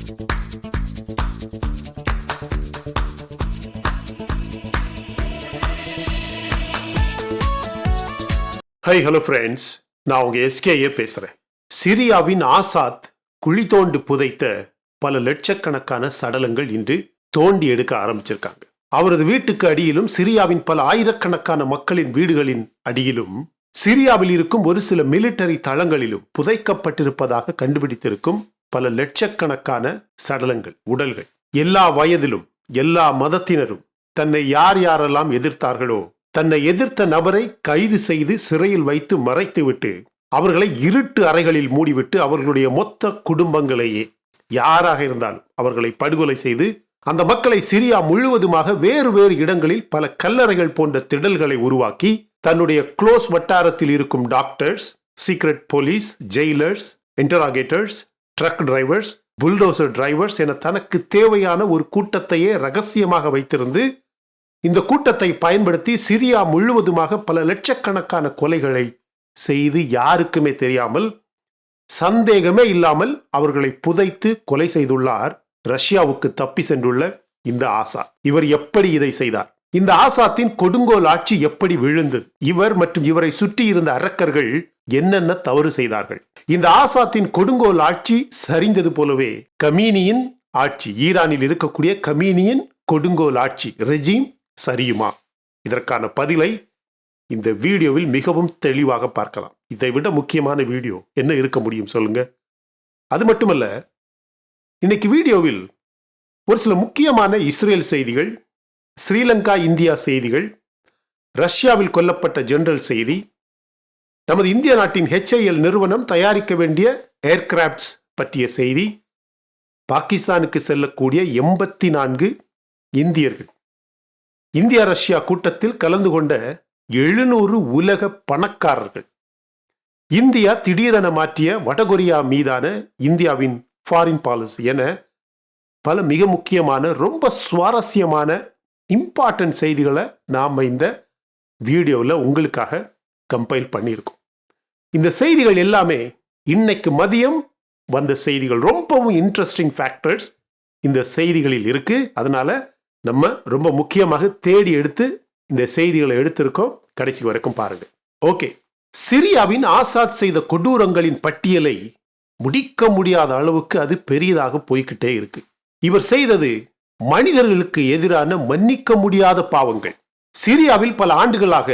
High hello friends, நான் உங்க SKA பேசுறேன். சிரியாவின் ஆசாத் குழி தோண்டி புதைத்த பல லட்சக்கணக்கான சடலங்கள் இன்று தோண்டி எடுக்க ஆரம்பிச்சிருக்காங்க. அவரது வீட்டுக்கு அடியிலும் சிரியாவின் பல ஆயிரக்கணக்கான மக்களின் வீடுகளின் அடியிலும் சிரியாவில் இருக்கும் ஒரு சில மிலிட்டரி தளங்களிலும் புதைக்கப்பட்டிருப்பதாக கண்டுபிடித்திருக்கும் பல லட்சக்கணக்கான சடலங்கள், உடல்கள். எல்லா வயதிலும் எல்லா மதத்தினரும் தன்னை யார் யாரெல்லாம் எதிர்த்தார்களோ தன்னை எதிர்த்த நபரை கைது செய்து சிறையில் வைத்து மறைத்துவிட்டு அவர்களை இருட்டு அறைகளில் மூடிவிட்டு அவர்களுடைய மொத்த குடும்பங்களையே யாராக இருந்தாலும் அவர்களை படுகொலை செய்து அந்த மக்களை சிரியா முழுவதுமாக வேறு வேறு இடங்களில் பல கல்லறைகள் போன்ற திடல்களை உருவாக்கி தன்னுடைய க்ளோஸ் வட்டாரத்தில் இருக்கும் doctors, secret police, jailers, interrogators, truck drivers, bulldozer drivers என தனக்கு தேவையான ஒரு கூட்டத்தையே ரகசியமாக வைத்திருந்து இந்த கூட்டத்தை பயன்படுத்தி சிரியா முழுவதுமாக பல லட்சக்கணக்கான கொலைகளை செய்து யாருக்குமே தெரியாமல், சந்தேகமே இல்லாமல் அவர்களை புதைத்து கொலை செய்துள்ளார் ரஷ்யாவுக்கு தப்பி சென்றுள்ள இந்த ஆசாத். இவர் எப்படி இதை செய்தார்? இந்த ஆசாத்தின் கொடுங்கோல் ஆட்சி எப்படி விழுந்தது? இவர் மற்றும் இவரை சுற்றி இருந்த அரக்கர்கள் என்னென்ன தவறு செய்தார்கள்? இந்த ஆசாத்தின் கொடுங்கோல் ஆட்சி சரிந்தது போலவே கமீனியின் ஆட்சி, ஈரானில் இருக்கக்கூடிய கமீனியின் கொடுங்கோல் ஆட்சி ரெஜிம் சரியுமா? இதற்கான பதிலை இந்த வீடியோவில் மிகவும் தெளிவாக பார்க்கலாம். இதை விட முக்கியமான வீடியோ என்ன இருக்க முடியும் சொல்லுங்க? அது மட்டுமல்ல, இன்னைக்கு வீடியோவில் ஒரு சில முக்கியமான இஸ்ரேல் செய்திகள், ஸ்ரீலங்கா இந்தியா செய்திகள், ரஷ்யாவில் கொல்லப்பட்ட ஜெனரல் செய்தி, நமது இந்திய நாட்டின் HAL நிறுவனம் தயாரிக்க வேண்டிய ஏர்கிராப்ட்ஸ் பற்றிய செய்தி, பாகிஸ்தானுக்கு செல்லக்கூடிய 84 இந்தியர்கள், இந்தியா ரஷ்யா கூட்டத்தில் கலந்து கொண்ட 700 உலக பணக்காரர்கள், இந்தியா திடீரென மாற்றிய வடகொரியா மீதான இந்தியாவின் ஃபாரின் பாலிசி என பல மிக முக்கியமான ரொம்ப சுவாரஸ்யமான இம்பார்ட்டன்ட் செய்திகளை நாம் இந்த வீடியோவில் உங்களுக்காக கம்பைல் பண்ணியிருக்கோம். இந்த செய்திகள் எல்லாமே இன்னைக்கு மதியம் வந்த செய்திகள். ரொம்பவும் இன்ட்ரெஸ்டிங் ஃபேக்டர்ஸ் இந்த செய்திகளில் இருக்கு. அதனால நம்ம ரொம்ப முக்கியமாக தேடி எடுத்து இந்த செய்திகளை எடுத்திருக்கோம். கடைசி வரைக்கும் பாருங்க. ஓகே, சிரியாவின் ஆசாத் செய்த கொடூரங்களின் பட்டியலை முடிக்க முடியாத அளவுக்கு அது பெரியதாக போய்கிட்டே இருக்கு. இவர் செய்தது மனிதர்களுக்கு எதிரான மன்னிக்க முடியாத பாவங்கள். சிரியாவில் பல ஆண்டுகளாக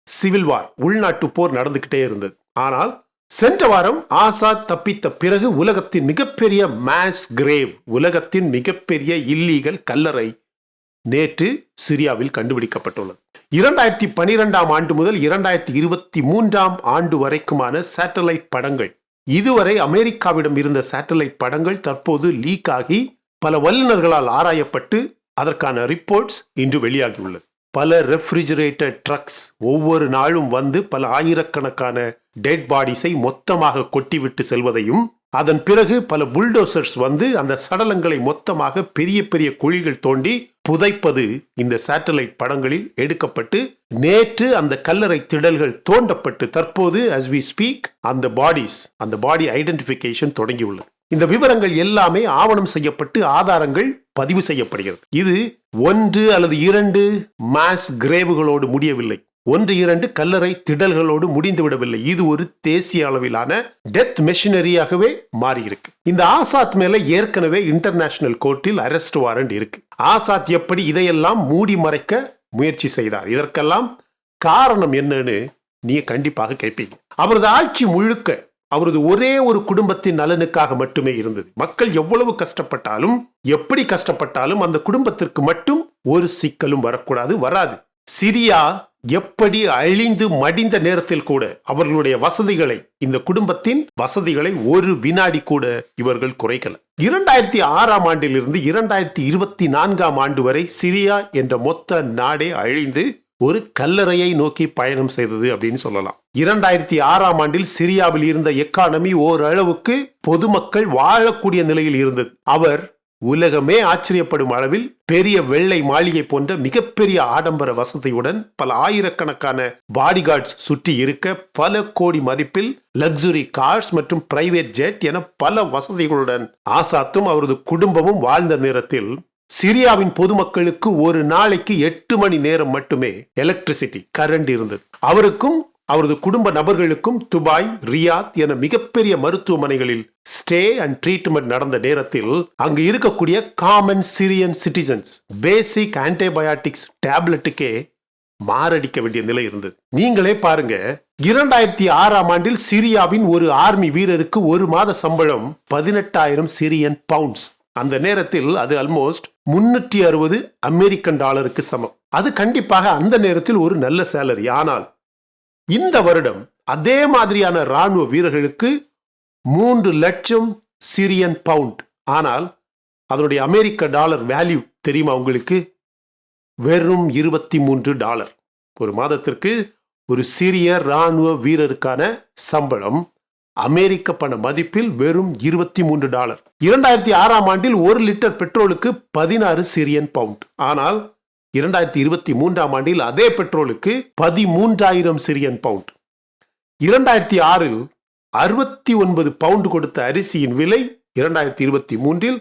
சிவில் வார், உள்நாட்டு போர் நடந்துகிட்டே இருந்தது. ஆனால் சென்ற வாரம் ஆசாத் தப்பித்த பிறகு உலகத்தின் மிகப்பெரிய மாஸ் கிரேவ், உலகத்தின் மிகப்பெரிய இல்லீகல் கல்லறை நேற்று சிரியாவில் கண்டுபிடிக்கப்பட்டுள்ளது. 2012ஆம் ஆண்டு முதல் 2023ஆம் ஆண்டு வரைக்குமான சேட்டலைட் படங்கள், இதுவரை அமெரிக்காவிடம் இருந்த சேட்டலைட் படங்கள் தற்போது லீக் ஆகி பல வல்லுநர்களால் ஆராயப்பட்டு அதற்கான ரிப்போர்ட்ஸ் இன்று வெளியாகியுள்ளது. பல ரெஃப்ரிஜரேட்டர் ட்ரக்ஸ் ஒவ்வொரு நாளும் வந்து பல ஆயிரக்கணக்கான டெட் பாடிஸை மொத்தமாக கொட்டிவிட்டு செல்வதையும், அதன் பிறகு பல புல்டோசர்ஸ் வந்து அந்த சடலங்களை மொத்தமாக பெரிய பெரிய குழிகள் தோண்டி புதைப்பது இந்த சேட்டலைட் படங்களில் எடுக்கப்பட்டு நேற்று அந்த கல்லறை திடல்கள் தோண்டப்பட்டு தற்போது as we speak அந்த பாடி ஐடென்டிஃபிகேஷன் தொடங்கியுள்ளது. இந்த விவரங்கள் எல்லாமே ஆவணம் செய்யப்பட்டு ஆதாரங்கள் பதிவு செய்யப்படுகிறது. இது 1 அல்லது 2 மாஸ் கிரேவுகளோடு முடியவில்லை, 1-2 கல்லறை திடல்களோடு முடிந்துவிடவில்லை. இது ஒரு தேசிய அளவிலான டெத் மெஷினரியாகவே மாறியிருக்கு. இந்த ஆசாத் மேல ஏற்கனவே இன்டர்நேஷனல் கோர்ட்டில் அரெஸ்ட் வாரண்ட் இருக்கு. ஆசாத் எப்படி இதையெல்லாம் மூடி மறைக்க முயற்சி செய்தார்? இதற்கெல்லாம் காரணம் என்னன்னு நீங்க கண்டிப்பாக கேட்பீங்க. அவரது ஆட்சி முழுக்க அவரது ஒரே ஒரு குடும்பத்தின் நலனுக்காக மட்டுமே இருந்தது. மக்கள் எவ்வளவு கஷ்டப்பட்டாலும், எப்படி கஷ்டப்பட்டாலும் அந்த குடும்பத்திற்கு மட்டும் ஒரு சிக்கலும் வரக்கூடாது, வராது. சிரியா எப்படி அழிந்து மடிந்த நேரத்தில் கூட அவர்களுடைய வசதிகளை, இந்த குடும்பத்தின் வசதிகளை ஒரு வினாடி கூட இவர்கள் குறைக்கல. 2006ஆம் ஆண்டிலிருந்து 2024ஆம் ஆண்டு வரை சிரியா என்ற மொத்த நாடே அழிந்து ஒரு கல்லறையை நோக்கி பயணம் செய்தது அப்படின்னு சொல்லலாம். 2006ஆம் ஆண்டில் சிரியாவில் இருந்த எக்கானமி ஓரளவுக்கு பொதுமக்கள் வாழக்கூடிய நிலையில் இருந்தது. அவர் உலகமே ஆச்சரியப்படும் அளவில் பெரிய வெள்ளை மாளிகை போன்ற மிகப்பெரிய ஆடம்பர வசதியுடன் பல ஆயிரக்கணக்கான பாடிகார்ட்ஸ் சுற்றி இருக்க பல கோடி மதிப்பில் லக்ஸுரி கார்ஸ் மற்றும் பிரைவேட் ஜெட் என பல வசதிகளுடன் ஆசாத்தும் அவரது குடும்பமும் வாழ்ந்த நேரத்தில் சிரியாவின் பொதுமக்களுக்கு ஒரு நாளைக்கு 8 மணி நேரம் மட்டுமே எலக்ட்ரிசிட்டி கரண்ட் இருந்தது. அவருக்கும் அவரது குடும்ப நபர்களுக்கும் துபாய், ரியாத் என மிகப்பெரிய மருத்துவமனைகளில் ஸ்டே அண்ட் ட்ரீட்மெண்ட் நடந்த நேரத்தில் அங்கு இருக்கக்கூடிய காமன் சிரியன் சிட்டிசன்ஸ் பேசிக் ஆன்டிபயோட்டிக்ஸ் டேப்லெட்டுக்கே மாரடிக்க வேண்டிய நிலை இருந்தது. நீங்களே பாருங்க, 2006ஆம் ஆண்டில் சிரியாவின் ஒரு ஆர்மி வீரருக்கு ஒரு மாத சம்பளம் 18,000 சிரியன் பவுண்ட்ஸ். அந்த நேரத்தில் அது ஆல்மோஸ்ட் 360 அமெரிக்கன் டாலருக்கு சமம். அது கண்டிப்பாக அந்த நேரத்தில் ஒரு நல்ல சேலரி. ஆனால் இந்த வருடம் அதே மாதிரியான ராணுவ வீரர்களுக்கு 3 லட்சம் சிரியன் பவுண்ட். ஆனால் அதனுடைய அமெரிக்க டாலர் வேல்யூ தெரியுமா உங்களுக்கு? வெறும் $23. ஒரு மாதத்திற்கு ஒரு சிறிய ராணுவ வீரருக்கான சம்பளம் அமெரிக்க பண மதிப்பில் வெறும் $23. 2006ஆம் ஆண்டில் 1 லிட்டர் பெட்ரோலுக்கு 16 சிரியன் பவுண்ட். ஆனால் 2023ஆம் ஆண்டில் அதே பெட்ரோலுக்கு 13,000 சிரியன் பவுண்ட். 2006இல் 69 பவுண்ட் கொடுத்த அரிசியின் விலை 2023இல்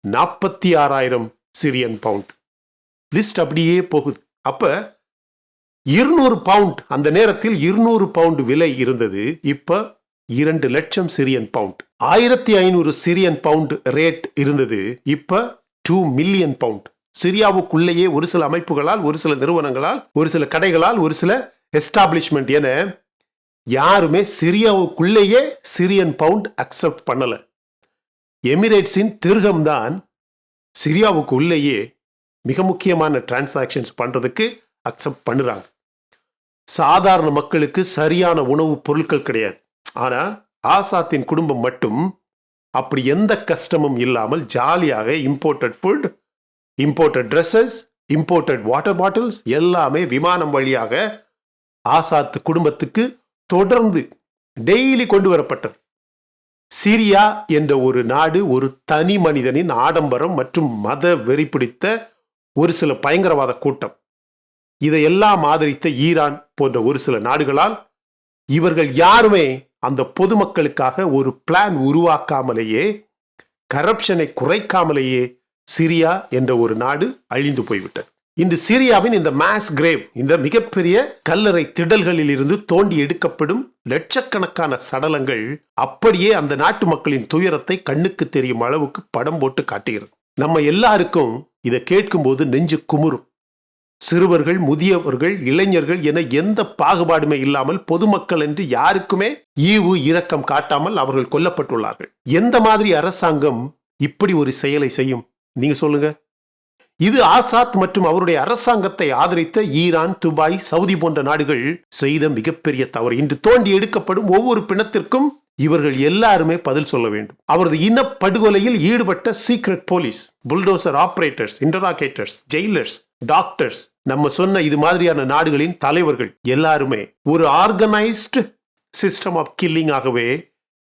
46,000 சிரியன் பவுண்ட். லிஸ்ட் அப்படியே போகுது. அப்ப 200 பவுண்ட், அந்த நேரத்தில் 200 பவுண்ட் விலை இருந்தது. இப்ப 2 லட்சம் Syrian pound. 1500 Syrian pound rate இருந்தது. இப்ப 2 மில்லியன் பவுண்ட். சிரியாவுக்குள்ளேயே ஒரு சில அமைப்புகளால், ஒரு சில நிறுவனங்களால், ஒரு சில கடைகளால், ஒரு சில எஸ்டாப்ளிஷ்மெண்ட் என யாருமே சிரியாவுக்குள்ளேயே சிரியன் பவுண்ட் அக்செப்ட் பண்ணல. எமிரேட்ஸின் திர்கம் தான் சிரியாவுக்கு உள்ளேயே மிக முக்கியமான டிரான்சாக்ஷன்ஸ் பண்றதுக்கு அக்செப்ட் பண்ணுறாங்க. சாதாரண மக்களுக்கு சரியான உணவுப் பொருட்கள் கிடையாது. ஆனா ஆசாத்தின் குடும்பம் மட்டும் அப்படி எந்த கஷ்டமும் இல்லாமல் ஜாலியாக imported food, imported dresses, imported water bottles எல்லாமே விமானம் வழியாக ஆசாத் குடும்பத்துக்கு தொடர்ந்து டெய்லி கொண்டு வரப்பட்டது. சிரியா என்ற ஒரு நாடு ஒரு தனி மனிதனின் ஆடம்பரம் மற்றும் மத வெறி பிடித்த ஒரு சில பயங்கரவாத கூட்டம். இதையெல்லாம் ஆதரித்த ஈரான் போன்ற ஒரு சில நாடுகளால் இவர்கள் யாருமே அந்த பொதுமக்களுக்காக ஒரு பிளான் உருவாக்காமலேயே, கரப்ஷனை குறைக்காமலேயே சிரியா என்ற ஒரு நாடு அழிந்து போய்விட்டது. இன்று சிரியாவின் இந்த மாஸ் கிரேவ், இந்த மிகப்பெரிய கல்லறை திடல்களில் இருந்து தோண்டி எடுக்கப்படும் லட்சக்கணக்கான சடலங்கள் அப்படியே அந்த நாட்டு மக்களின் துயரத்தை கண்ணுக்கு தெரியும் அளவுக்கு படம் போட்டு காட்டுகிறது. நம்ம எல்லாருக்கும் இதை கேட்கும் போது நெஞ்சு குமுறும். சிறுவர்கள், முதியவர்கள், இளைஞர்கள் என எந்த பாகுபாடுமே இல்லாமல் பொதுமக்கள் என்று யாருக்குமே ஈவு இரக்கம் காட்டாமல் அவர்கள் கொல்லப்பட்டுள்ளார்கள். எந்த மாதிரி அரசாங்கம் இப்படி ஒரு செயலை செய்யும்? நீங்க சொல்லுங்க. இது ஆசாத் மற்றும் அவருடைய அரசாங்கத்தை ஆதரித்த ஈரான், துபாய், சவுதி போன்ற நாடுகள் செய்த மிகப்பெரிய தவறு. இன்று தோண்டி எடுக்கப்படும் ஒவ்வொரு பிணத்திற்கும் இவர்கள் எல்லாருமே பதில் சொல்ல வேண்டும். அவரது இனப்படுகொலையில் ஈடுபட்ட secret police, bulldozer operators, interrogators, jailers, doctors, நம்ம சொன்ன இது மாதிரியான நாடுகளின் தலைவர்கள் எல்லாருமே ஒரு ஆர்கனைஸ்டு சிஸ்டம் ஆஃப் கில்லிங் ஆகவே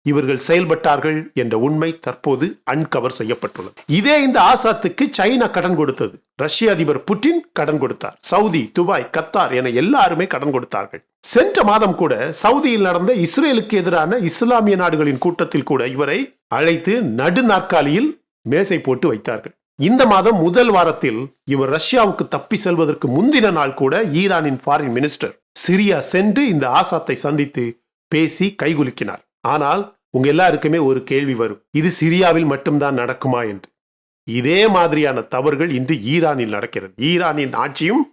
இவர்கள் செயல்பட்டார்கள் என்ற உண்மை தற்போது அன்கவர் செய்யப்பட்டுள்ளது. இதே இந்த ஆசாத்துக்கு சைனா கடன் கொடுத்தது. ரஷ்ய அதிபர் புட்டின் கடன் கொடுத்தார். சவுதி, துபாய், கத்தார் என எல்லாருமே கடன் கொடுத்தார்கள். சென்ற மாதம் கூட சவுதியில் நடந்த இஸ்ரேலுக்கு எதிரான இஸ்லாமிய நாடுகளின் கூட்டத்தில் கூட இவரை அழைத்து நடு நாற்காலியில் மேசை போட்டு வைத்தார்கள். இந்த மாதம் முதல் வாரத்தில் இவர் ரஷ்யாவுக்கு தப்பி செல்வதற்கு முந்தின நாள் கூட ஈரானின் ஃபாரின் மினிஸ்டர் சிரியா சென்று இந்த ஆசாத்தை சந்தித்து பேசி கைகுலுக்கினார். ஆனால் உங்க எல்லாருக்குமே ஒரு கேள்வி வரும், இது சிரியாவில் மட்டும்தான் நடக்குமா என்று. இதே மாதிரியான தவறுகள் இன்று ஈரானில் நடக்கிறது. ஈரானின் ஆட்சியும்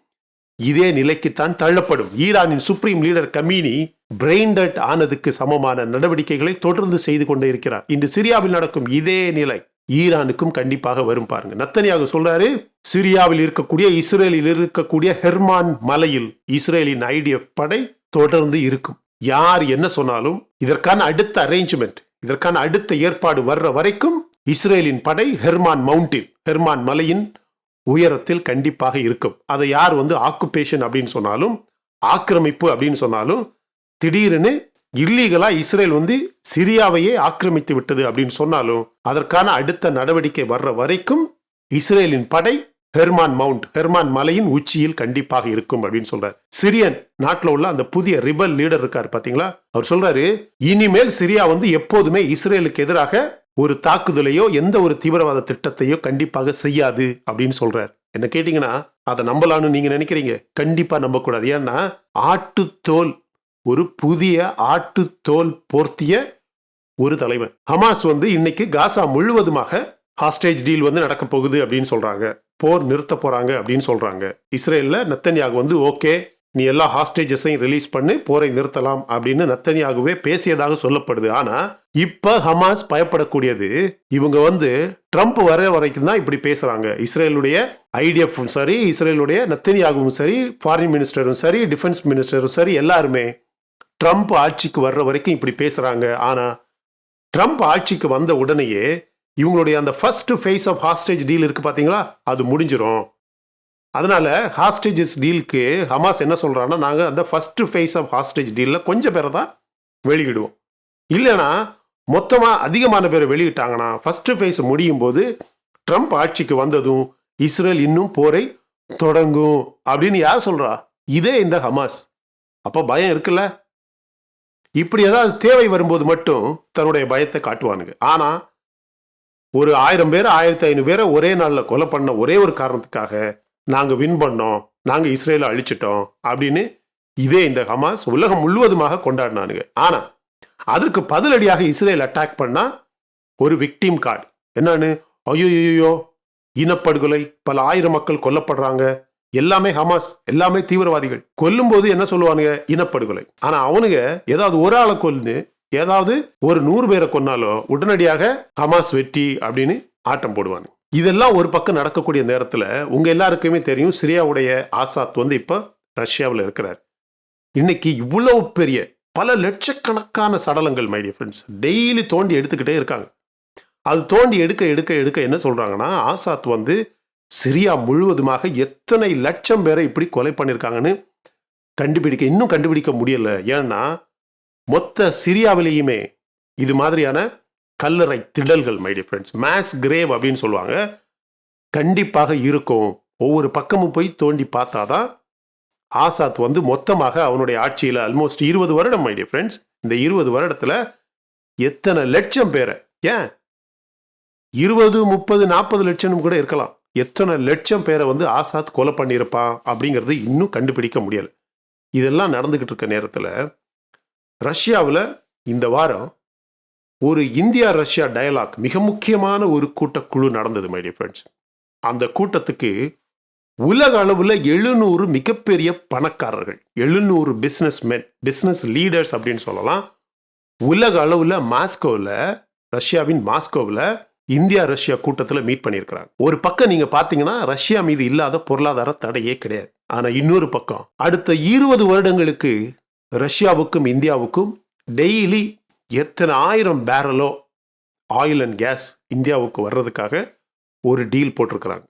இதே நிலைக்குத்தான் தள்ளப்படும். ஈரானின் சுப்ரீம் லீடர் கமீனி பிரெயின் டெட் ஆனதுக்கு சமமான நடவடிக்கைகளை தொடர்ந்து செய்து கொண்டே இருக்கிறார். இன்று சிரியாவில் நடக்கும் இதே நிலை ஈரானுக்கும் கண்டிப்பாக வரும். பாருங்க, நத்தனியாக சொல்றாரு, சிரியாவில் இருக்கக்கூடிய, இஸ்ரேலில் இருக்கக்கூடிய ஹெர்மான் மலையில் இஸ்ரேலின் ஐடிஎஃப் படை தொடர்ந்து இருக்கும். யார் என்ன சொன்னாலும் இதற்கான அடுத்த அரேஞ்ச்மெண்ட், இதற்கான அடுத்த ஏற்பாடு வர்ற வரைக்கும் இஸ்ரேலின் படை ஹெர்மான் மவுண்டின், ஹெர்மான் மலையின் உயரத்தில் கண்டிப்பாக இருக்கும். அதை யார் ஆக்குபேஷன் அப்படின்னு சொன்னாலும், ஆக்கிரமிப்பு அப்படின்னு சொன்னாலும், திடீர்னு இல்லீகலா இஸ்ரேல் வந்து சிரியாவையே ஆக்கிரமித்து விட்டது அப்படின்னு சொன்னாலும் அதற்கான அடுத்த நடவடிக்கை வர்ற வரைக்கும் இஸ்ரேலின் படை ஹெர்மான் மலையின் உச்சியில் கண்டிப்பாக இருக்கும் அப்படின்னு சொல்றாரு. சிரியன் நாட்டில் உள்ள அந்த புதிய ரிபல் லீடர் இருக்காரு பாத்தீங்களா, அவர் சொல்றாரு இனிமேல் சிரியா வந்து எப்போதுமே இஸ்ரேலுக்கு எதிராக ஒரு தாக்குதலையோ எந்த ஒரு தீவிரவாத திட்டத்தையோ கண்டிப்பாக செய்யாது அப்படின்னு சொல்றாரு. என்ன கேட்டீங்கன்னா அதை நம்பலான்னு நீங்க நினைக்கிறீங்க? கண்டிப்பா நம்ப கூடாது. ஏன்னா ஆட்டுத்தோல், ஒரு புதிய ஆட்டுத்தோல் போர்த்திய ஒரு தலைவன். ஹமாஸ் வந்து இன்னைக்கு காசா முழுவதுமாக ஹாஸ்டேஜ் டீல் வந்து நடக்க போகுது அப்படின்னு சொல்றாங்க. போர் நிறுத்த போறாங்க அப்படின்னு சொல்றாங்க. இஸ்ரேல்ல நெத்தன்யாகு வந்து ஓகே, நீ எல்லா ஹாஸ்டேஜஸையும் ரிலீஸ் பண்ணி போரை நிறுத்தலாம் அப்படின்னு நெத்தன்யாகுவே பேசியதாக சொல்லப்படுது. ஆனா இப்ப ஹமாஸ் பயப்படக்கூடியது, இவங்க வந்து ட்ரம்ப் வர வரைக்கும் தான் இப்படி பேசுறாங்க. இஸ்ரேலுடைய ஐடிஎஃப்பும் சரி, இஸ்ரேலுடைய நெத்தன்யாகுவும் சரி, ஃபாரின் மினிஸ்டரும் சரி, டிஃபென்ஸ் மினிஸ்டரும் சரி, எல்லாருமே ட்ரம்ப் ஆட்சிக்கு வர்ற வரைக்கும் இப்படி பேசுறாங்க. ஆனா ட்ரம்ப் ஆட்சிக்கு வந்த உடனேயே இவங்களுடைய அந்த first phase of hostage deal இருக்கு பாத்தீங்களா, அது முடிஞ்சிரும். அதனால ஹாஸ்டேஜஸ் டீலுக்கு ஹமாஸ் என்ன சொல்றாங்கன்னா, நாங்கள் அந்த ஃபர்ஸ்ட் ஃபேஸ் ஆஃப் ஹாஸ்டேஜ் டீலில் கொஞ்சம் பேரை தான் வெளியிடுவோம். இல்லைன்னா மொத்தமாக அதிகமான பேரை வெளியிட்டாங்கன்னா ஃபர்ஸ்ட் ஃபேஸ் முடியும் போது ட்ரம்ப் ஆட்சிக்கு வந்ததும் இஸ்ரேல் இன்னும் போரை தொடங்கும் அப்படின்னு யார் சொல்றா? இதே இந்த ஹமாஸ். அப்போ பயம் இருக்குல்ல. இப்படி ஏதாவது தேவை வரும்போது மட்டும் தன்னுடைய பயத்தை காட்டுவானுங்க. ஆனா ஒரு 1000 பேர் 1500 பேரை ஒரே நாளில் கொலை பண்ண ஒரே ஒரு காரணத்துக்காக நாங்கள் வின் பண்ணோம், நாங்கள் இஸ்ரேலை அழிச்சிட்டோம் அப்படின்னு இதே இந்த ஹமாஸ் உலகம் முழுவதுமாக கொண்டாடினானுங்க. ஆனா அதற்கு பதிலடியாக இஸ்ரேல் அட்டாக் பண்ணா ஒரு விக்டிம் கார்டு என்னன்னு, ஐயோ இனப்படுகொலை, பல 1000 மக்கள் கொல்லப்படுறாங்க, எல்லாமே ஹமாஸ், எல்லாமே தீவிரவாதிகள். கொல்லும் போது என்ன சொல்லுவானுங்க? இனப்படுகொலை. ஆனா அவனுங்க ஏதாவது ஒரு ஆளை கொல்லு, ஏதாவது ஒரு 100 பேரை கொன்னாலோ உடனடியாக ஹமாஸ் வெற்றி அப்படின்னு ஆட்டம் போடுவாங்க. இதெல்லாம் ஒரு பக்கம் நடக்கக்கூடிய நேரத்தில் உங்க எல்லாருக்குமே தெரியும், சிரியாவுடைய ஆசாத் வந்து இப்ப ரஷ்யாவில் இருக்கிறார். இன்னைக்கு இவ்வளவு பெரிய பல லட்சக்கணக்கான சடலங்கள் மை டியர் ஃப்ரெண்ட்ஸ் டெய்லி தோண்டி எடுத்துக்கிட்டே இருக்காங்க. அது தோண்டி எடுக்க எடுக்க எடுக்க என்ன சொல்றாங்கன்னா, ஆசாத் வந்து சிரியா முழுவதுமாக எத்தனை லட்சம் பேரை இப்படி கொலை பண்ணியிருக்காங்கன்னு இன்னும் கண்டுபிடிக்க முடியல. ஏன்னா மொத்த சிரியாவிலேயுமே இது மாதிரியான கல்லறை திடல்கள் my dear friends, mass grave அப்படின்னு சொல்லுவாங்க, கண்டிப்பாக இருக்கும். ஒவ்வொரு பக்கமும் போய் தோண்டி பார்த்தாதான் ஆசாத் வந்து மொத்தமாக அவனுடைய ஆட்சியில் ஆல்மோஸ்ட் 20 வருடம் மை டியர் ஃப்ரெண்ட்ஸ், இந்த 20 வருடத்துல எத்தனை லட்சம் பேரை, ஏன் 20, 30, 40 லட்சம் கூட இருக்கலாம், எத்தனை லட்சம் பேரை வந்து ஆசாத் கொலை பண்ணியிருப்பான் அப்படிங்கிறது இன்னும் கண்டுபிடிக்க முடியல. இதெல்லாம் நடந்துகிட்டு இருக்க நேரத்தில் ரஷ்யாவில் இந்த வாரம் ஒரு இந்தியா ரஷ்யா டயலாக், மிக முக்கியமான ஒரு கூட்டக்குழு நடந்தது மை டியர் ஃப்ரெண்ட்ஸ். அந்த கூட்டத்துக்கு உலக அளவில் 700 மிகப்பெரிய பணக்காரர்கள், 700 பிசினஸ் லீடர்ஸ் அப்படின்னு சொல்லலாம், உலக அளவில் மாஸ்கோவில், ரஷ்யாவின் மாஸ்கோவில் இந்தியா ரஷ்யா கூட்டத்தில் மீட் பண்ணியிருக்கிறாங்க. ஒரு பக்கம் நீங்க பாத்தீங்கன்னா ரஷ்யா மீது இல்லாத பொருளாதார தடையே கிடையாது. ஆனா இன்னொரு பக்கம் அடுத்த 20 வருடங்களுக்கு ரஷ்யாவுக்கும் இந்தியாவுக்கும் டெய்லி எத்தனை 1000 பேரலோ ஆயில் அண்ட் கேஸ் இந்தியாவுக்கு வர்றதுக்காக ஒரு டீல் போட்டிருக்கிறாங்க.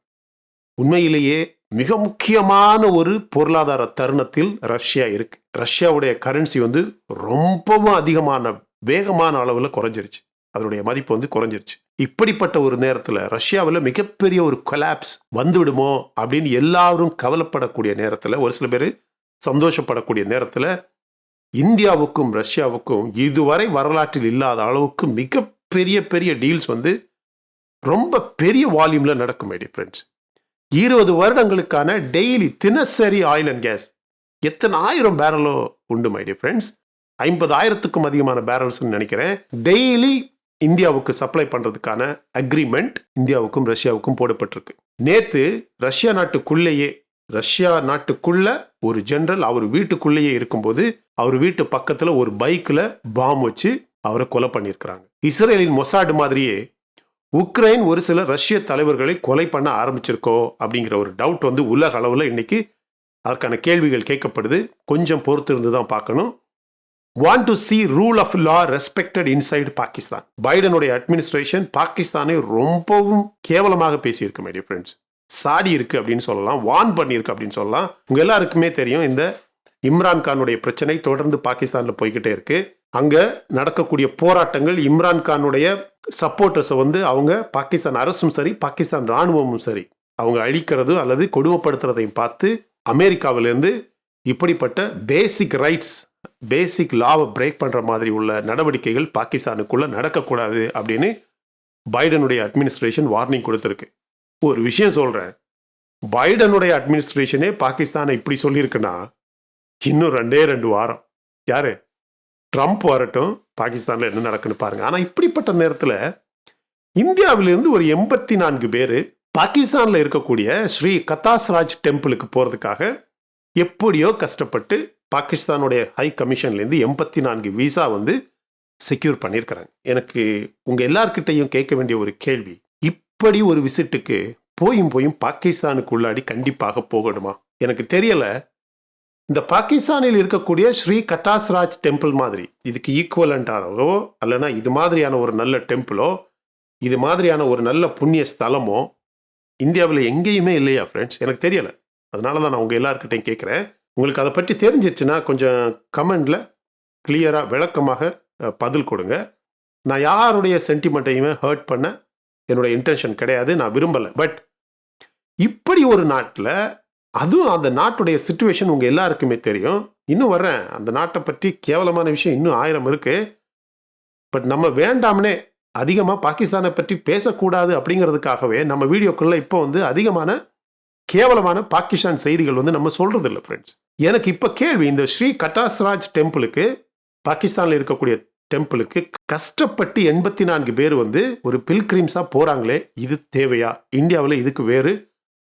உண்மையிலேயே மிக முக்கியமான ஒரு பொருளாதார தருணத்தில் ரஷ்யா இருக்கு. ரஷ்யாவுடைய கரன்சி வந்து ரொம்பவும் அதிகமான வேகமான அளவில் குறைஞ்சிருச்சு, அதனுடைய மதிப்பு வந்து குறைஞ்சிருச்சு. இப்படிப்பட்ட ஒரு நேரத்தில் ரஷ்யாவில் மிகப்பெரிய ஒரு கொலாப்ஸ் வந்துவிடுமோ அப்படின்னு எல்லாரும் கவலைப்படக்கூடிய நேரத்தில், ஒரு சில பேர் சந்தோஷப்படக்கூடிய நேரத்தில், இந்தியாவுக்கும் ரஷ்யாவுக்கும் இதுவரை வரலாற்றில் இல்லாத அளவுக்கு மிகப்பெரிய பெரிய டீல்ஸ் வந்து ரொம்ப பெரிய வால்யூம்ல நடக்கும் மை டியர் ஃப்ரெண்ட்ஸ். 20 வருடங்களுக்கான டெய்லி தினசரி ஆயில் அண்ட் கேஸ் எத்தனை 1000 பேரலோ உண்டு மை டியர் ஃப்ரெண்ட்ஸ், 50,000க்கும் அதிகமான பேரல்ஸ் நினைக்கிறேன், டெய்லி இந்தியாவுக்கு சப்ளை பண்றதுக்கான அக்ரிமெண்ட் இந்தியாவுக்கும் ரஷ்யாவுக்கும் போடப்பட்டிருக்கு. நேத்து ரஷ்யா நாட்டுக்குள்ள ஒரு ஜெனரல் அவர் வீட்டுக்குள்ளேயே இருக்கும்போது அவர் வீட்டு பக்கத்துல ஒரு பைக்ல பாம் வச்சு அவரை கொலை பண்ணியிருக்கிறாங்க. இஸ்ரேலின் மொசாட் மாதிரியே உக்ரைன் ஒரு சில ரஷ்ய தலைவர்களை கொலை பண்ண ஆரம்பிச்சிருக்கோ அப்படிங்கிற ஒரு டவுட் வந்து உலக அளவில் இன்னைக்கு அதற்கான கேள்விகள் கேட்கப்படுது. கொஞ்சம் பொறுத்து இருந்து தான் பார்க்கணும். want to see rule of law respected inside Pakistan. பைடனுடைய அட்மினிஸ்ட்ரேஷன் பாகிஸ்தானை ரொம்பவும் கேவலமாக பேசியிருக்கு மை டியர் ஃப்ரெண்ட்ஸ். சாடி இருக்கு அப்படின்னு சொல்லலாம், வான் பண்ணியிருக்கு அப்படின்னு சொல்லலாம். உங்க எல்லாருக்குமே தெரியும், இந்த இம்ரான்கானுடைய பிரச்சனை தொடர்ந்து பாகிஸ்தான்ல போய்கிட்டே இருக்கு. அங்க நடக்கக்கூடிய போராட்டங்கள் இம்ரான்கானுடைய சப்போர்ட்டர்ஸை வந்து அவங்க பாகிஸ்தான் அரசும் சரி பாகிஸ்தான் ராணுவமும் சரி அவங்க அழிக்கிறதும் அல்லது கொடுமைப்படுத்துறதையும் பார்த்து அமெரிக்காவிலிருந்து இப்படிப்பட்ட பேசிக் ரைட்ஸ் பேசிக் லாவை பிரேக் பண்ற மாதிரி உள்ள நடவடிக்கைகள் பாகிஸ்தானுக்குள்ள நடக்கக்கூடாது அப்படின்னு பைடனுடைய அட்மினிஸ்ட்ரேஷன் வார்னிங் கொடுத்துருக்கு. ஒரு விஷயம் சொல்றேன், பைடனுடைய அட்மினிஸ்ட்ரேஷனே பாகிஸ்தானை இப்படி சொல்லியிருக்குன்னா இன்னும் 2 வாரம் யாரு ட்ரம்ப் வரட்டும், பாகிஸ்தான்ல என்ன நடக்குன்னு பாருங்க. ஆனா இப்படிப்பட்ட நேரத்தில் இந்தியாவிலிருந்து ஒரு 84 பேர் பாகிஸ்தான்ல இருக்கக்கூடிய ஸ்ரீ கத்தாஸ்ராஜ் டெம்பிளுக்கு போறதுக்காக எப்படியோ கஷ்டப்பட்டு பாகிஸ்தானுடைய ஹை கமிஷன்லேருந்து 84 விசா வந்து செக்யூர் பண்ணியிருக்கிறாங்க. எனக்கு உங்க எல்லார்கிட்டையும் கேட்க வேண்டிய ஒரு கேள்வி, இப்படி ஒரு விசிட்டுக்கு போயும் பாகிஸ்தானுக்கு உள்ளாடி கண்டிப்பாக போகணுமா? எனக்கு தெரியல. இந்த பாகிஸ்தானில் இருக்கக்கூடிய ஸ்ரீ கட்டாஸ்ராஜ் டெம்பிள் மாதிரி இதுக்கு ஈக்குவலண்டானவோ அல்லனா இது மாதிரியான ஒரு நல்ல டெம்பிளோ இது மாதிரியான ஒரு நல்ல புண்ணிய ஸ்தலமோ இந்தியாவில் எங்கேயுமே இல்லையா ஃப்ரெண்ட்ஸ்? எனக்கு தெரியல. அதனால தான் நான் உங்கள் எல்லாருக்கிட்டையும் கேட்குறேன். உங்களுக்கு அதை பற்றி தெரிஞ்சிருச்சுன்னா கொஞ்சம் கமெண்டில் கிளியராக விளக்கமாக பதில் கொடுங்க. நான் யாருடைய சென்டிமெண்ட்டையுமே ஹர்ட் பண்ண என்னுடைய இன்டென்ஷன் கிடையாது, நான் விரும்பலை. பட் இப்படி ஒரு நாட்டில், அதுவும் அந்த நாட்டுடைய சிச்சுவேஷன் உங்கள் எல்லாருக்குமே தெரியும். இன்னும் வர்றேன், அந்த நாட்டை பற்றி கேவலமான விஷயம் இன்னும் 1000 இருக்கு. பட் நம்ம வேண்டாம்னே அதிகமாக பாகிஸ்தானை பற்றி பேசக்கூடாது அப்படிங்கிறதுக்காகவே நம்ம வீடியோக்குள்ள இப்போ வந்து அதிகமான கேவலமான பாகிஸ்தான் செய்திகள் வந்து நம்ம சொல்றது இல்லை ஃப்ரெண்ட்ஸ். எனக்கு இப்போ கேள்வி, இந்த ஸ்ரீ கட்டாஸ்ராஜ் டெம்பிளுக்கு பாகிஸ்தானில் இருக்கக்கூடிய டெம்பிளுக்கு கஷ்டப்பட்டு 84 பேர் வந்து ஒரு பில்கிரிம்ஸாக போகிறாங்களே, இது தேவையா? இந்தியாவில் இதுக்கு வேறு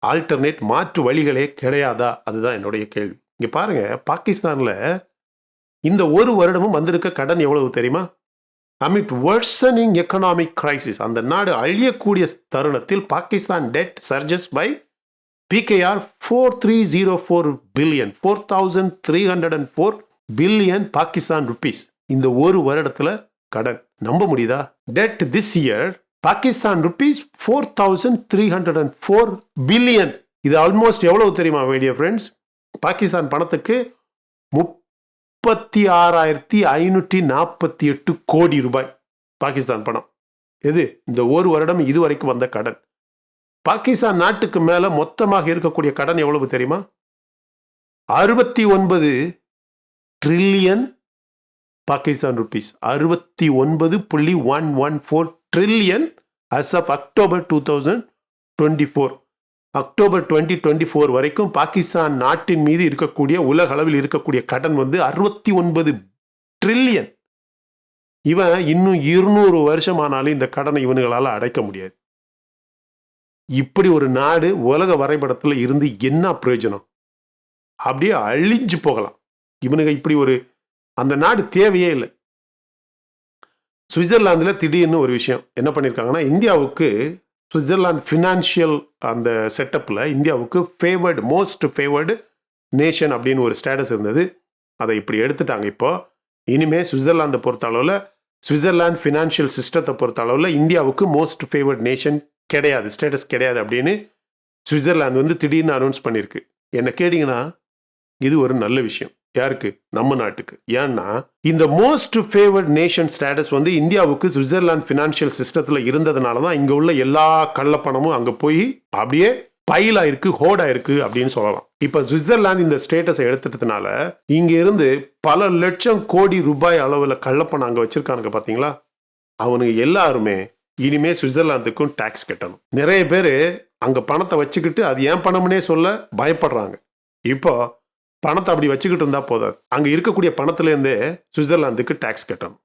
ஆல்டர்னேட் மாற்று வழிகளே கிடையாதா? அதுதான் என்னுடைய கேள்வி. இங்கே பாருங்க, பாகிஸ்தானில் இந்த ஒரு வருடமும் வந்திருக்க கடன் எவ்வளவு தெரியுமா? அமிட் வர்சனிங் எக்கனாமிக் கிரைசிஸ், அந்த நாடு அழியக்கூடிய தருணத்தில் Pakistan debt surges by PKR 4304 billion 4304 billion Pakistan rupees. இந்த ஒரு வருடத்துல கடன் நம்ப முடியுதா? Debt this year Pakistan rupees 4304 billion. இது ஆல்மோஸ்ட் எவ்வளவு தெரியுமா மீடியா ஃப்ரெண்ட்ஸ்? பாகிஸ்தான் பணத்துக்கு 36,548 கோடி ரூபாய் பாகிஸ்தான் பணம். எது இந்த ஒரு வருடம் இதுவரைக்கும் வந்த கடன். பாகிஸ்தான் நாட்டுக்கு மேல மொத்தமாக இருக்கக்கூடிய கடன் எவ்வளவு தெரியுமா? 69 trillion Pakistan rupees. 69.114 trillion as of October 2024. October 2024 வரைக்கும் பாகிஸ்தான் நாட்டின் மீது இருக்கக்கூடிய உலக அளவில் இருக்கக்கூடிய கடன் வந்து 69 ட்ரில்லியன். இவன் இன்னும் 200 வருஷம் ஆனாலும் இந்த கடனை இவனுங்களால அடைக்க முடியாது. இப்படி ஒரு நாடு உலக வரைபடத்தில் இருந்து என்ன பிரயோஜனம்? அப்படியே அழிஞ்சு போகலாம். இவனுங்க இப்படி ஒரு அந்த நாடு தேவையே இல்லை. சுவிட்சர்லாந்தில் திடீர்னு ஒரு விஷயம் என்ன பண்ணியிருக்காங்கன்னா, இந்தியாவுக்கு சுவிட்சர்லாந்து ஃபினான்ஷியல் அந்த செட்டப்பில் இந்தியாவுக்கு ஃபேவர்டு மோஸ்ட் ஃபேவர்டு நேஷன் அப்படின்னு ஒரு ஸ்டேட்டஸ் இருந்தது. அதை இப்படி எடுத்துட்டாங்க. இப்போ இனிமேல் சுவிட்சர்லாந்தை பொறுத்த அளவில், சுவிட்சர்லாந்து ஃபினான்ஷியல் சிஸ்டத்தை பொறுத்த அளவில் இந்தியாவுக்கு மோஸ்ட் ஃபேவர்ட் நேஷன் கிடையாது, ஸ்டேட்டஸ் கிடையாது அப்படின்னு சுவிட்சர்லாந்து வந்து திடீர்னு அனௌன்ஸ் பண்ணியிருக்கு. என்ன கேட்டிங்கன்னா இது ஒரு நல்ல விஷயம். யாருக்கு? நம்ம நாட்டுக்கு. ஏன்னா இந்த மோஸ்ட் ஃபேவர்ட் நேஷன் ஸ்டேட்டஸ் வந்து இந்தியாவுக்கு சுவிட்சர்லாந்து ஃபினான்ஷியல் சிஸ்டத்தில் இருந்ததுனால தான் இங்கே உள்ள எல்லா கள்ளப்பணமும் அங்கே போய் அப்படியே பைலா இருக்கு, ஹோடா இருக்கு அப்படின்னு சொல்லலாம். இப்போ சுவிட்சர்லாந்து இந்த ஸ்டேட்டஸை எடுத்துட்டதுனால இங்க இருந்து பல லட்சம் கோடி ரூபாய் அளவில் கள்ளப்பணம் அங்கே வச்சிருக்கானுங்க. பார்த்தீங்களா? அவனுக்கு எல்லாருமே இனிமே சுவிட்சர்லாந்துக்கும் டாக்ஸ் கட்டணும். நிறைய பேர் அங்கே பணத்தை வச்சுக்கிட்டு அது ஏன் பணம்னே சொல்ல பயப்படுறாங்க. இப்போ பணத்தை அப்படி வச்சுக்கிட்டு இருந்தா போதாது, அங்கே இருக்கக்கூடிய பணத்துலேருந்தே சுவிட்சர்லாந்துக்கு டாக்ஸ் கட்டணும்.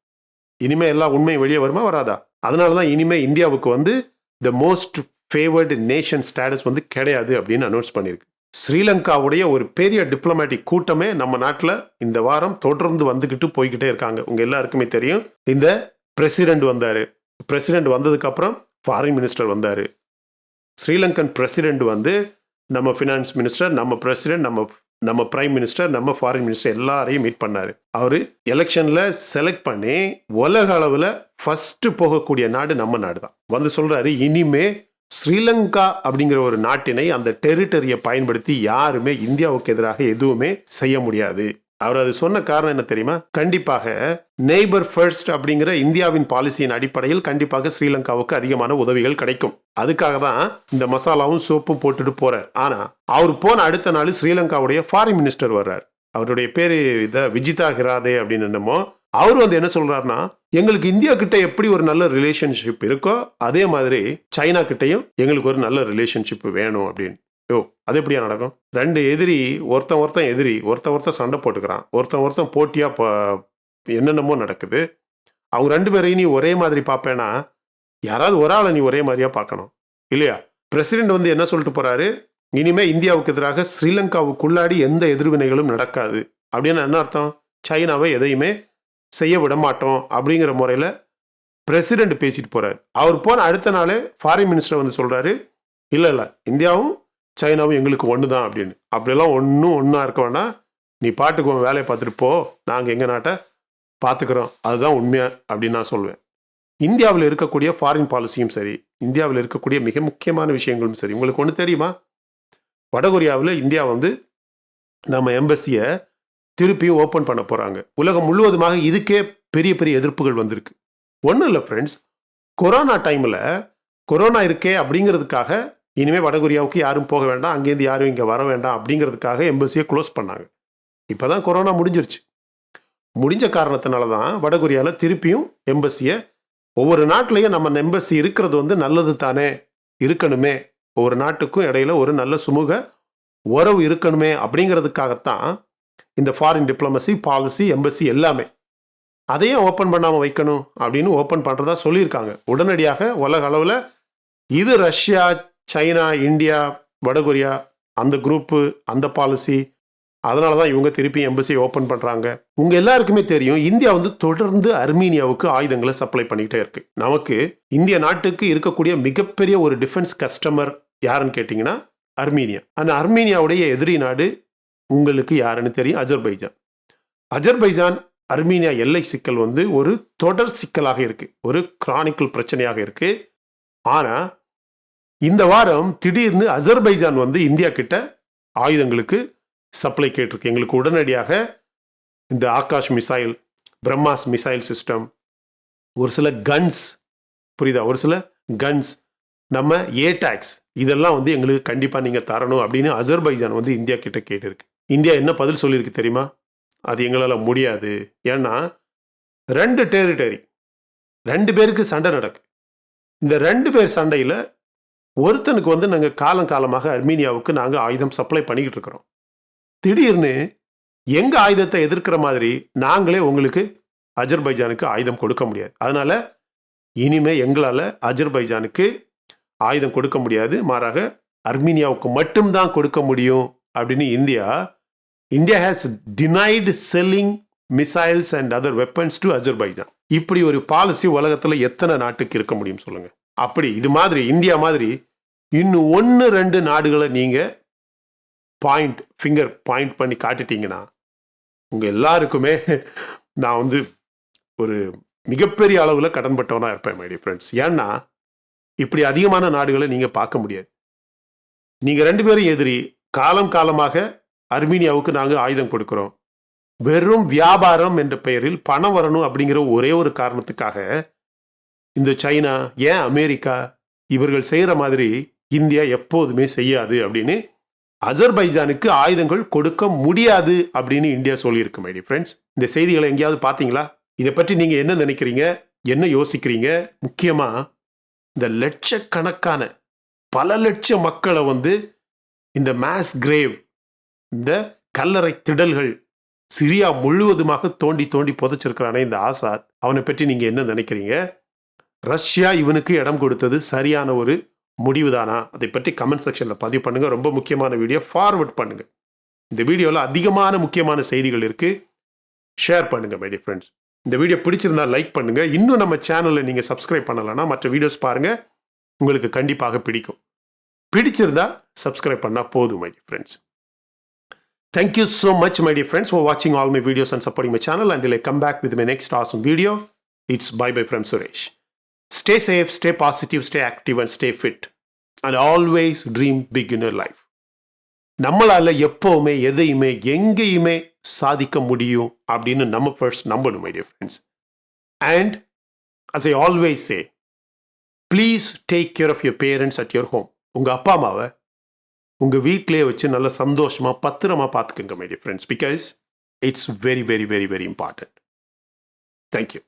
இனிமே எல்லா உண்மையும் வெளியே வருமா வராதா? அதனால தான் இனிமே இந்தியாவுக்கு வந்து the most favoured nation status வந்து கிடையாது அப்படின்னு அனௌன்ஸ் பண்ணியிருக்கு. ஸ்ரீலங்காவுடைய ஒரு பெரிய டிப்ளமேட்டிக் கூட்டமே நம்ம நாட்டில் இந்த வாரம் தொடர்ந்து வந்துக்கிட்டு போய்கிட்டே இருக்காங்க. உங்கள் எல்லாருக்குமே தெரியும், இந்த பிரசிடென்ட் வந்தார். பிரசிடென்ட் வந்ததுக்கு அப்புறம் ஃபாரின் மினிஸ்டர் வந்தார். ஸ்ரீலங்கன் பிரசிடென்ட் வந்து நம்ம ஃபினான்ஸ் மினிஸ்டர், நம்ம பிரசிடென்ட், நம்ம பிரைம் மினிஸ்டர், நம்ம ஃபாரின் மினிஸ்டர் எல்லாரையும் மீட் பண்ணார். அவர் எலெக்ஷனில் செலக்ட் பண்ணி உலக அளவில் ஃபர்ஸ்ட் போகக்கூடிய நாடு நம்ம நாடு தான். வந்து சொல்றாரு, இனிமே ஸ்ரீலங்கா அப்படிங்கிற ஒரு நாட்டினை அந்த டெரிட்டரியை பயன்படுத்தி யாருமே இந்தியாவுக்கு எதிராக எதுவுமே செய்ய முடியாது. அவர் அது சொன்ன காரணம் என்ன தெரியுமா? கண்டிப்பாக நெய்பர் ஃபர்ஸ்ட் அப்படிங்கிற இந்தியாவின் பாலிசியின் அடிப்படையில் கண்டிப்பாக ஸ்ரீலங்காவுக்கு அதிகமான உதவிகள் கிடைக்கும். அதுக்காக தான் இந்த மசாலாவும் சோப்பும் போட்டுட்டு போறார். ஆனா அவர் போன அடுத்த நாள் ஸ்ரீலங்காவுடைய ஃபாரின் மினிஸ்டர் வர்றார். அவருடைய பேரு விஜிதா ஹிராதே அப்படின்னு என்னமோ. அவரு வந்து என்ன சொல்றாருன்னா, எங்களுக்கு இந்தியா கிட்ட எப்படி ஒரு நல்ல ரிலேஷன்ஷிப் இருக்கோ அதே மாதிரி சைனா கிட்டையும் எங்களுக்கு ஒரு நல்ல ரிலேஷன்ஷிப் வேணும் அப்படின்னு. அது எப்படியா நடக்கும்? ரெண்டு எதிரி, ஒருத்தன் எதிரி, ஒருத்தன் சண்டை போட்டுக்கிறான், ஒருத்தன் போட்டியா என்னென்னமோ நடக்குது. அவங்க ரெண்டு பேரையும் நீ ஒரே மாதிரி பார்ப்பேன்னா யாராவது ஒரு ஆளை நீ ஒரே மாதிரியா பார்க்கணும் இல்லையா? பிரசிடென்ட் வந்து என்ன சொல்லிட்டு போறாரு, இனிமே இந்தியாவுக்கு எதிராக ஸ்ரீலங்காவுக்குள்ளாடி எந்த எதிர்வினைகளும் நடக்காது அப்படின்னு. என்ன அர்த்தம்? சைனாவை எதையுமே செய்ய விட மாட்டோம் அப்படிங்கிற முறையில் பிரசிடென்ட் பேசிட்டு போறாரு. அவர் போன அடுத்த நாளே ஃபாரின் மினிஸ்டர் வந்து சொல்றாரு, இல்லை இந்தியாவும் சைனாவும் எங்களுக்கு ஒன்று தான் அப்படின்னு. அப்படியெல்லாம் ஒன்றா இருக்க வேண்டாம், நீ பாட்டுக்கு வேலையை பார்த்துட்டு போ, நாங்கள் எங்கள் நாட்டை பார்த்துக்கிறோம், அதுதான் உண்மையா அப்படின்னு நான் சொல்வேன். இந்தியாவில் இருக்கக்கூடிய ஃபாரின் பாலிசியும் சரி, இந்தியாவில் இருக்கக்கூடிய மிக முக்கியமான விஷயங்களும் சரி, உங்களுக்கு ஒன்று தெரியுமா? வடகொரியாவில் இந்தியா வந்து நம்ம எம்பசியை திருப்பியும் ஓப்பன் பண்ண போகிறாங்க. உலகம் முழுவதுமாக இதுக்கே பெரிய பெரிய எதிர்ப்புகள் வந்திருக்கு. ஒன்றும் இல்லை ஃப்ரெண்ட்ஸ், கொரோனா டைமில் கொரோனா இருக்கே அப்படிங்கிறதுக்காக இனிமேல் வடகொரியாவுக்கு யாரும் போக வேண்டாம், அங்கேருந்து யாரும் இங்கே வர வேண்டாம் அப்படிங்கிறதுக்காக எம்பசியை க்ளோஸ் பண்ணாங்க. இப்போ தான் கொரோனா முடிஞ்சிருச்சு. முடிஞ்ச காரணத்தினால தான் வடகொரியாவில் திருப்பியும் எம்பசியை, ஒவ்வொரு நாட்டிலையும் நம்ம எம்பசி இருக்கிறது வந்து நல்லது தானே, இருக்கணுமே, ஒவ்வொரு நாட்டுக்கும் இடையில ஒரு நல்ல சுமூக உறவு இருக்கணுமே அப்படிங்கிறதுக்காகத்தான் இந்த ஃபாரின் டிப்ளமசி பாலிசி எம்பசி எல்லாமே. அதையும் ஓப்பன் பண்ணாமல் வைக்கணும் அப்படின்னு ஓப்பன் பண்ணுறதா சொல்லியிருக்காங்க. உடனடியாக உலக அளவில் இது ரஷ்யா, சைனா, இந்தியா, வடகொரியா அந்த குரூப்பு, அந்த பாலிசி, அதனால தான் இவங்க திருப்பி எம்பசியை ஓப்பன் பண்ணுறாங்க. உங்கள் எல்லாருக்குமே தெரியும், இந்தியா வந்து தொடர்ந்து அர்மீனியாவுக்கு ஆயுதங்களை சப்ளை பண்ணிக்கிட்டே இருக்கு. நமக்கு இந்திய நாட்டுக்கு இருக்கக்கூடிய மிகப்பெரிய ஒரு டிஃபென்ஸ் கஸ்டமர் யாருன்னு கேட்டிங்கன்னா அர்மீனியா. அந்த அர்மீனியாவுடைய எதிரி நாடு உங்களுக்கு யாருன்னு தெரியும், அஜர்பைஜான். அஜர்பைஜான் அர்மீனியா எல்லை சிக்கல் வந்து ஒரு தொடர் சிக்கலாக இருக்கு, ஒரு கிரானிக்கல் பிரச்சனையாக இருக்கு. ஆனால் இந்த வாரம் திடீர்னு அஜர்பைஜான் வந்து இந்தியா கிட்ட ஆயுதங்களுக்கு சப்ளை கேட்டிருக்கு. எங்களுக்கு உடனடியாக இந்த Akash missile, BrahMos missile system, ஒரு சில கன்ஸ், புரியுதா, ஒரு சில கன்ஸ், நம்ம ஏடாக்ஸ், இதெல்லாம் வந்து எங்களுக்கு கண்டிப்பாக நீங்கள் தரணும் அப்படின்னு அஜர்பைஜான் வந்து இந்தியா கிட்ட கேட்டிருக்கு. இந்தியா என்ன பதில் சொல்லியிருக்கு தெரியுமா? அது எங்களால் முடியாது. ஏன்னா ரெண்டு டெரிட்டரி, ரெண்டு பேருக்கு சண்டை நடக்கு. இந்த ரெண்டு பேர் சண்டையில் ஒருத்தனுக்கு வந்து நாங்கள் காலங்காலமாக அர்மீனியாவுக்கு நாங்கள் ஆயுதம் சப்ளை பண்ணிக்கிட்டு இருக்கிறோம். திடீர்னு எங்கள் ஆயுதத்தை எதிர்க்கிற மாதிரி நாங்களே உங்களுக்கு அஜர்பைஜானுக்கு ஆயுதம் கொடுக்க முடியாது. அதனால் இனிமே எங்களால் அஜர்பைஜானுக்கு ஆயுதம் கொடுக்க முடியாது, மாறாக அர்மீனியாவுக்கு மட்டும்தான் கொடுக்க முடியும் அப்படின்னு India has denied selling missiles and other weapons to Azerbaijan. இப்படி ஒரு பாலிசி உலகத்தில் எத்தனை நாட்டுக்கு இருக்க முடியும் சொல்லுங்க? அப்படி இது மாதிரி இந்தியா மாதிரி இன்னும் 1-2 நாடுகளை நீங்கள் ஃபிங்கர் பாயிண்ட் பண்ணி காட்டிட்டீங்கன்னா உங்கள் எல்லாருக்குமே நான் வந்து ஒரு மிகப்பெரிய அளவில் கடன்பட்டவனாக இருப்பேன் மை டியர் ஃப்ரெண்ட்ஸ். ஏன்னா இப்படி அதிகமான நாடுகளை நீங்கள் பார்க்க முடியாது. நீங்கள் ரெண்டு பேரும் எதிரி, காலமாக அர்மீனியாவுக்கு நாங்கள் ஆயுதம் கொடுக்குறோம், வெறும் வியாபாரம் என்ற பெயரில் பணம் வரணும் அப்படிங்கிற ஒரே ஒரு காரணத்துக்காக இந்த சைனா, ஏன் அமெரிக்கா, இவர்கள் செய்கிற மாதிரி இந்தியா எப்போதுமே செய்யாது அப்படின்னு அஜர்பைஜானுக்கு ஆயுதங்கள் கொடுக்க முடியாது அப்படின்னு இந்தியா சொல்லியிருக்கு மை டியர் ஃப்ரெண்ட்ஸ். இந்த செய்திகளை எங்கேயாவது பார்த்தீங்களா? இதை பற்றி நீங்கள் என்ன நினைக்கிறீங்க, என்ன யோசிக்கிறீங்க? முக்கியமாக இந்த லட்சக்கணக்கான பல லட்சம் மக்களை வந்து இந்த மாஸ் கிரேவ், இந்த கல்லறை திடல்கள் சிரியா முழுவதுமாக தோண்டி புதைச்சிருக்கிறானே இந்த ஆசாத், அவனை பற்றி நீங்கள் என்ன நினைக்கிறீங்க? ரஷ்யா இவனுக்கு இடம் கொடுத்தது சரியான ஒரு முடிவுதானா? அதை பற்றி கமெண்ட் செக்ஷனில் பதிவு பண்ணுங்க. ரொம்ப முக்கியமான வீடியோ, ஃபார்வர்ட் பண்ணுங்க. இந்த வீடியோவில் அதிகமான முக்கியமான செய்திகள் இருக்கு, ஷேர் பண்ணுங்க மை டியர் ஃப்ரெண்ட்ஸ். இந்த வீடியோ பிடிச்சிருந்தா லைக் பண்ணுங்க. இன்னும் நம்ம சேனலை நீங்கள் சப்ஸ்கிரைப் பண்ணலைன்னா மற்ற வீடியோஸ் பாருங்க, உங்களுக்கு கண்டிப்பாக பிடிக்கும். பிடிச்சிருந்தா சப்ஸ்கிரைப் பண்ணா போதும் my dear friends. Thank you so much my dear friends for watching all my videos and supporting my channel. Until I come back with my next awesome video, it's bye from Suresh. Stay safe, stay positive, stay active and stay fit. And always dream big in your life. நம்மளால எப்பவுமே எதையுமே எங்கேயுமே சாதிக்க முடியும் அப்படின்னு நம்ம first நம்பணும் my dear friends. And as I always say, please take care of your parents at your home. உங்கள் அப்பா அம்மாவை உங்கள் வீட்டிலே வச்சு நல்ல சந்தோஷமாக பத்திரமா பார்த்துக்குங்க my dear friends, because it's very very very very important. Thank you.